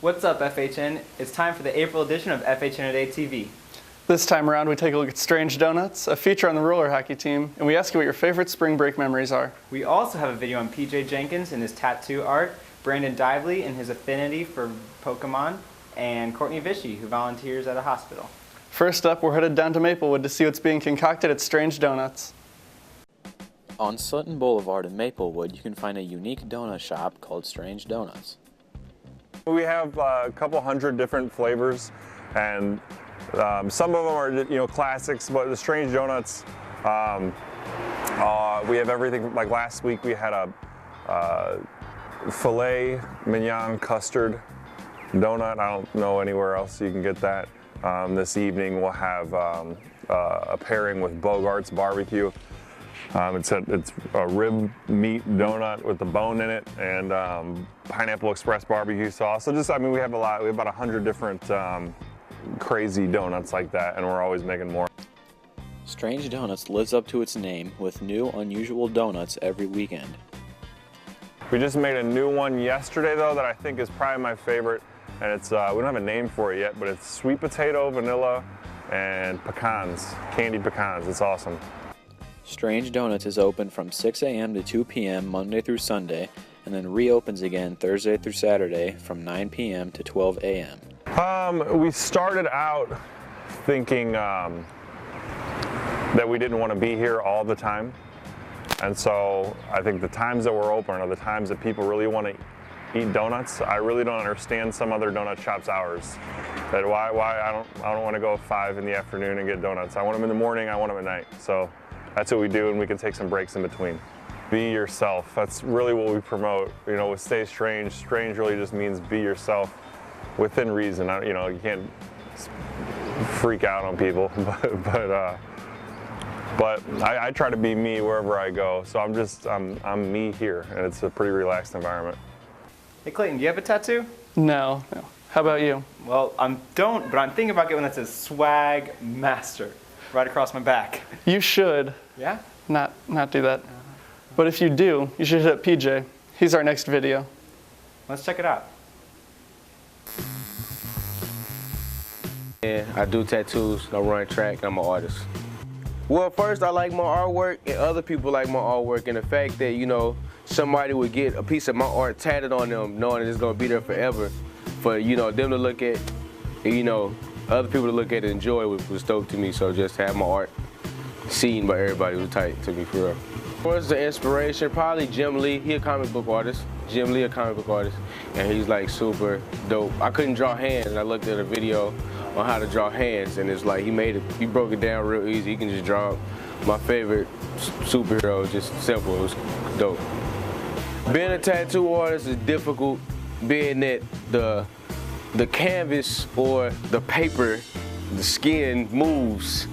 What's up, FHN? It's time for the April edition of FHNtoday TV. This time around, we take a look at Strange Donuts, a feature on the roller hockey team, and we ask you what your favorite spring break memories are. We also have a video on PJ Jenkins and his tattoo art, Brandon Diveley and his affinity for Pokemon, and Courtney Vishy, who volunteers at a hospital. First up, we're headed down to Maplewood to see what's being concocted at Strange Donuts. On Sutton Boulevard in Maplewood, you can find a unique donut shop called Strange Donuts. We have a couple hundred different flavors, and some of them are classics, but the Strange Donuts, we have everything. Like last week we had a filet mignon custard donut. I don't know anywhere else you can get that. This evening we'll have a pairing with Bogart's barbecue. It's a rib meat donut with the bone in it, and Pineapple Express barbecue sauce. So we have a lot. We have about 100 different crazy donuts like that, and we're always making more. Strange Donuts lives up to its name with new, unusual donuts every weekend. We just made a new one yesterday, though, that I think is probably my favorite, and it's we don't have a name for it yet, but it's sweet potato, vanilla, and pecans, candied pecans. It's awesome. Strange Donuts is open from 6 a.m. to 2 p.m. Monday through Sunday, and then reopens again Thursday through Saturday from 9 p.m. to 12 a.m. We started out thinking that we didn't want to be here all the time, and so I think the times that we're open are the times that people really want to eat donuts. I really don't understand some other donut shops' hours. That why I don't want to go 5 in the afternoon and get donuts. I want them in the morning. I want them at night. So that's what we do, and we can take some breaks in between. Be yourself. That's really what we promote. With Stay Strange, strange really just means be yourself within reason. You can't freak out on people, but I try to be me wherever I go. So I'm me here, and it's a pretty relaxed environment. Hey Clayton, do you have a tattoo? No. How about you? Well, I don't, but I'm thinking about getting one that says Swag Master right across my back. You should. Yeah? Not do that. But if you do, you should hit up PJ. He's our next video. Let's check it out. Yeah, I do tattoos, I run track, and I'm an artist. Well, first I like my artwork, and other people like my artwork, and the fact that, somebody would get a piece of my art tatted on them, knowing that it's gonna be there forever, for, them to look at, and, other people to look at and enjoy was dope to me. So just have my art seen by everybody was tight to me, for real. What's the inspiration? Probably Jim Lee. He a comic book artist. Jim Lee a comic book artist, and he's like super dope. I couldn't draw hands, and I looked at a video on how to draw hands, and it's like he broke it down real easy. He can just draw my favorite superhero, just simple. It was dope. Being a tattoo artist is difficult, being that the canvas or the paper, the skin moves,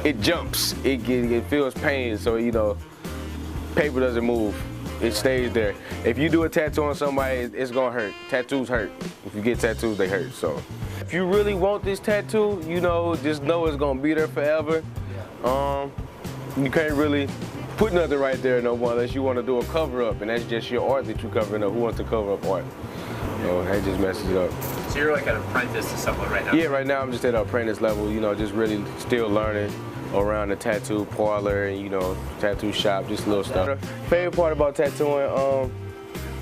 it jumps, it feels pain, so paper doesn't move, it stays there. If you do a tattoo on somebody, it's gonna hurt. Tattoos hurt. If you get tattoos, they hurt. So if you really want this tattoo, just know it's gonna be there forever. You can't really put nothing right there no more unless you want to do a cover up, and that's just your art that you're covering up. Who wants to cover up art? That just messes it up. So you're like an apprentice to someone right now? Yeah, right now I'm just at an apprentice level, just really still learning around the tattoo parlor and, tattoo shop, just little stuff. Favorite part about tattooing,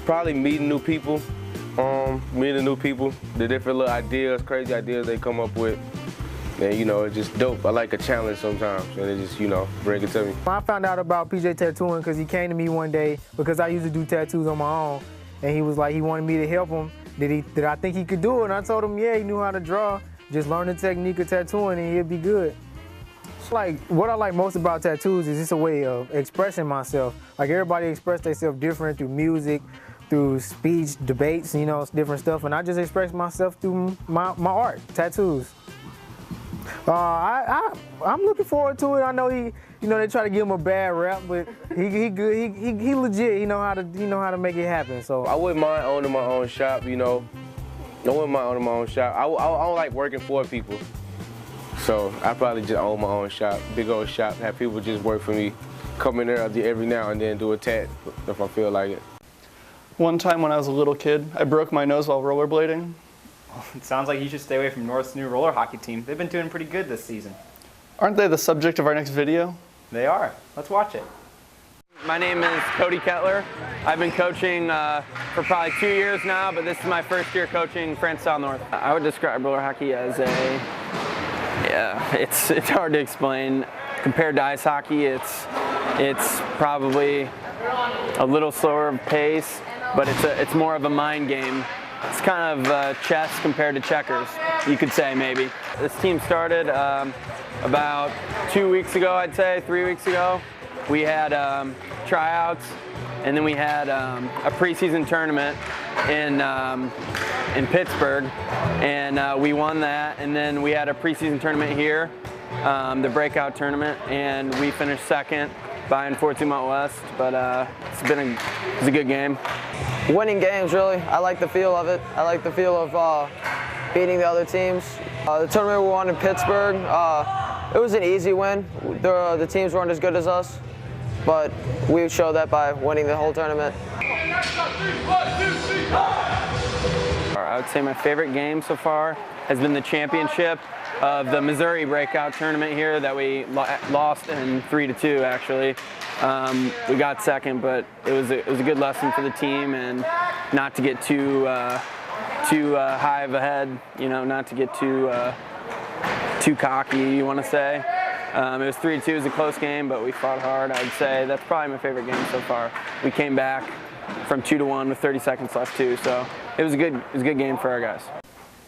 probably meeting new people, the different little ideas, crazy ideas they come up with. And, it's just dope. I like a challenge sometimes, and it just, bring it to me. I found out about PJ tattooing because he came to me one day because I used to do tattoos on my own, and he was like, he wanted me to help him. Did I think he could do it? And I told him, yeah, he knew how to draw. Just learn the technique of tattooing and he'll be good. Like, what I like most about tattoos is it's a way of expressing myself. Like, everybody express themselves different through music, through speech, debates, different stuff. And I just express myself through my art, tattoos. I'm looking forward to it. I know they try to give him a bad rap, but he good. He legit. He know how to make it happen. So I wouldn't mind owning my own shop. I wouldn't mind owning my own shop. I don't like working for people. So I probably just own my own shop, big old shop, have people just work for me, come in there every now and then, do a tat if I feel like it. One time when I was a little kid, I broke my nose while rollerblading, It sounds like you should stay away from North's new roller hockey team. They've been doing pretty good this season. Aren't they the subject of our next video? They are. Let's watch it. My name is Cody Kettler. I've been coaching for probably 2 years now, but this is my first year coaching France South North. I would describe roller hockey as it's hard to explain. Compared to ice hockey, it's probably a little slower pace, but it's more of a mind game. It's kind of chess compared to checkers, you could say maybe. This team started about 2 weeks ago, I'd say, 3 weeks ago. We had tryouts, and then we had a preseason tournament in Pittsburgh, and we won that. And then we had a preseason tournament here, the breakout tournament, and we finished second behind Fort Dumont West. But it's a good game. Winning games, really. I like the feel of it. I like the feel of beating the other teams. The tournament we won in Pittsburgh, it was an easy win. The teams weren't as good as us, but we showed that by winning the whole tournament. I would say my favorite game so far has been the championship of the Missouri breakout tournament here that we lost in 3-2 actually. We got second, but it was a good lesson for the team, and not to get too high of a head, you know, not to get too cocky, you want to say. It was 3-2, it was a close game, but we fought hard. I'd say that's probably my favorite game so far. We came back from 2-1 with 30 seconds left too, so it was a good game for our guys.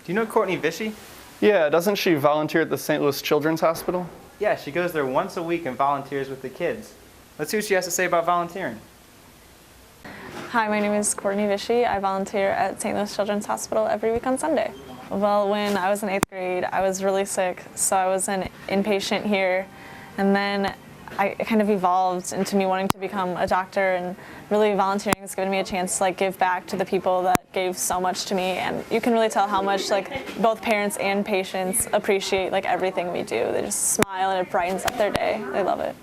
Do you know Courtney Vishy? Yeah, doesn't she volunteer at the St. Louis Children's Hospital? Yeah, she goes there once a week and volunteers with the kids. Let's see what she has to say about volunteering. Hi, my name is Courtney Vishy. I volunteer at St. Louis Children's Hospital every week on Sunday. Well, when I was in 8th grade, I was really sick, so I was an inpatient here, and then it kind of evolved into me wanting to become a doctor, and really volunteering has given me a chance to give back to the people that gave so much to me, and you can really tell how much both parents and patients appreciate everything we do. They just smile and it brightens up their day. They love it.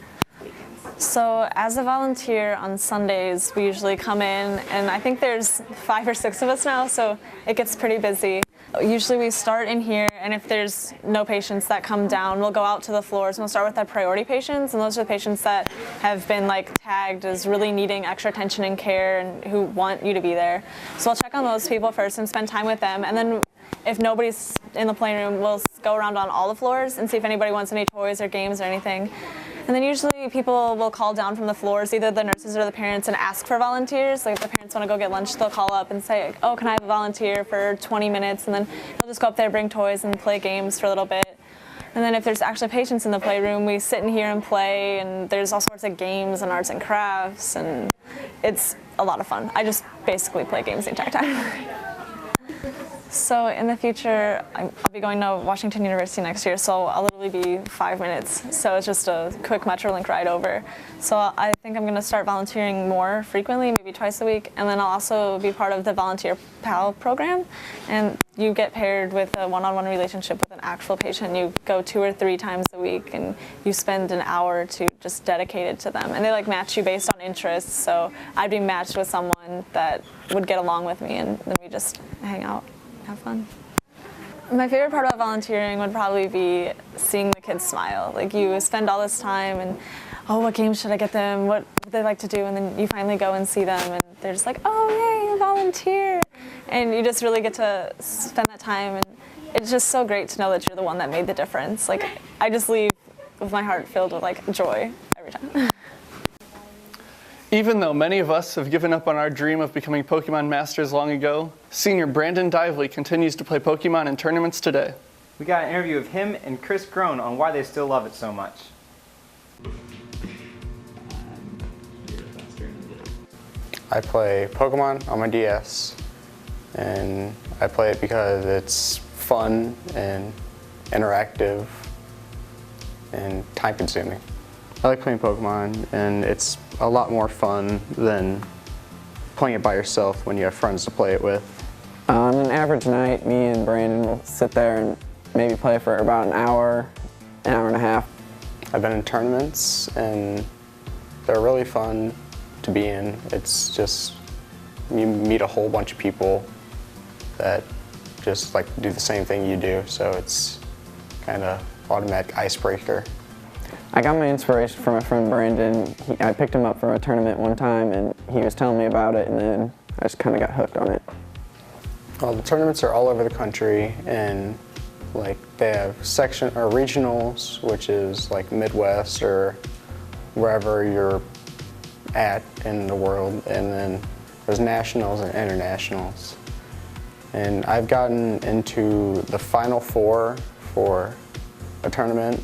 So as a volunteer on Sundays, we usually come in, and I think there's 5 or 6 of us now, so it gets pretty busy. Usually we start in here, and if there's no patients that come down, we'll go out to the floors and we'll start with our priority patients, and those are the patients that have been tagged as really needing extra attention and care and who want you to be there. So we'll check on those people first and spend time with them, and then if nobody's in the playroom, we'll go around on all the floors and see if anybody wants any toys or games or anything. And then usually people will call down from the floors, either the nurses or the parents, and ask for volunteers. If the parents want to go get lunch, they'll call up and say, oh, can I have a volunteer for 20 minutes? And then they'll just go up there, bring toys, and play games for a little bit. And then if there's actually patients in the playroom, we sit in here and play, and there's all sorts of games and arts and crafts, and it's a lot of fun. I just basically play games the entire time. So in the future, I'll be going to Washington University next year, so I'll literally be 5 minutes. So it's just a quick Metrolink ride over. So I think I'm going to start volunteering more frequently, maybe twice a week, and then I'll also be part of the Volunteer PAL program. And you get paired with a one-on-one relationship with an actual patient. You go 2 or 3 times a week, and you spend an hour or two just dedicated to them. And they match you based on interests, so I'd be matched with someone that would get along with me, and then we just hang out. Have fun. My favorite part about volunteering would probably be seeing the kids smile. You spend all this time and, oh, what games should I get them? What would they like to do? And then you finally go and see them, and they're just oh, yay, you volunteer. And you just really get to spend that time, and it's just so great to know that you're the one that made the difference. I just leave with my heart filled with joy every time. Even though many of us have given up on our dream of becoming Pokemon Masters long ago, senior Brandon Diveley continues to play Pokemon in tournaments today. We got an interview of him and Chris Groen on why they still love it so much. I play Pokemon on my DS, and I play it because it's fun and interactive and time-consuming. I like playing Pokemon, and it's a lot more fun than playing it by yourself when you have friends to play it with. On an average night, me and Brandon will sit there and maybe play for about an hour and a half. I've been in tournaments, and they're really fun to be in. It's just, you meet a whole bunch of people that just like do the same thing you do, so it's kind of automatic icebreaker. I got my inspiration from my friend Brandon. I picked him up from a tournament one time and he was telling me about it, and then I just kind of got hooked on it. Well, the tournaments are all over the country, and like they have section or regionals, which is like Midwest or wherever you're at in the world, and then there's nationals and internationals. And I've gotten into the Final Four for a tournament,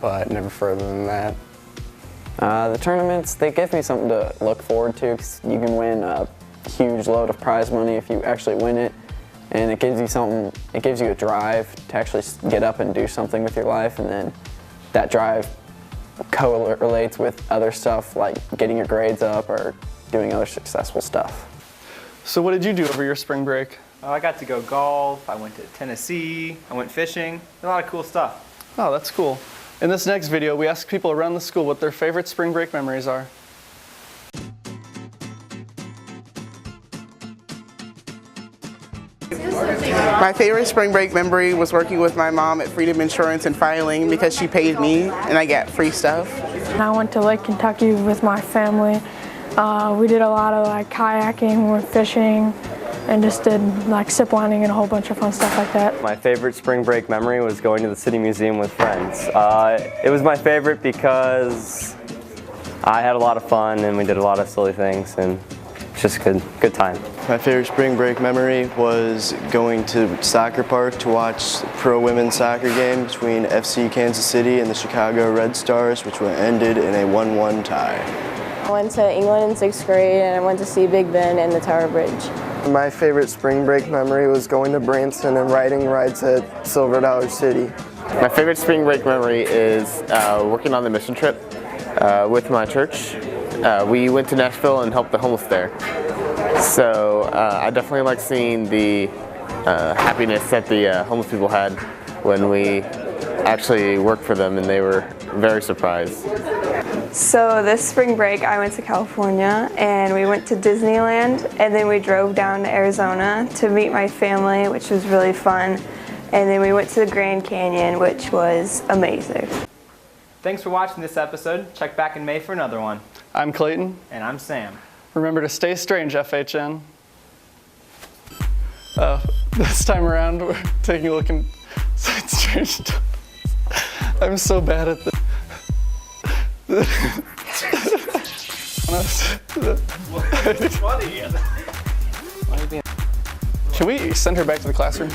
but never further than that. The tournaments, they give me something to look forward to, because you can win a huge load of prize money if you actually win it, and it gives you something, it gives you a drive to actually get up and do something with your life, and then that drive correlates with other stuff like getting your grades up or doing other successful stuff. So what did you do over your spring break? Oh, I got to go golf, I went to Tennessee, I went fishing, a lot of cool stuff. Oh, that's cool. In this next video, we ask people around the school what their favorite spring break memories are. My favorite spring break memory was working with my mom at Freedom Insurance and filing, because she paid me and I got free stuff. I went to Lake Kentucky with my family. We did a lot of like kayaking, went fishing, and just did like zip lining and a whole bunch of fun stuff like that. My favorite spring break memory was going to the City Museum with friends. It was my favorite because I had a lot of fun and we did a lot of silly things, and it's just a good time. My favorite spring break memory was going to soccer park to watch the pro women's soccer game between FC Kansas City and the Chicago Red Stars, which ended in a 1-1 tie. I went to England in 6th grade and I went to see Big Ben and the Tower Bridge. My favorite spring break memory was going to Branson and riding rides at Silver Dollar City. My favorite spring break memory is working on the mission trip with my church. We went to Nashville and helped the homeless there. So I definitely like seeing the happiness that the homeless people had when we actually worked for them, and they were very surprised. So this spring break I went to California and we went to Disneyland, and then we drove down to Arizona to meet my family, which was really fun, and then we went to the Grand Canyon, which was amazing. Thanks for watching this episode. Check back in May for another one. I'm Clayton. And I'm Sam. Remember to stay strange, FHN. This time around, we're taking a look inside strange donuts. I'm so bad at this. What's funny? Should we send her back to the classroom?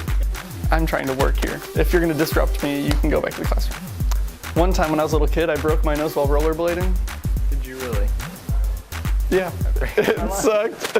I'm trying to work here. If you're going to disrupt me, you can go back to the classroom. One time when I was a little kid, I broke my nose while rollerblading. Did you really? Yeah, it sucked.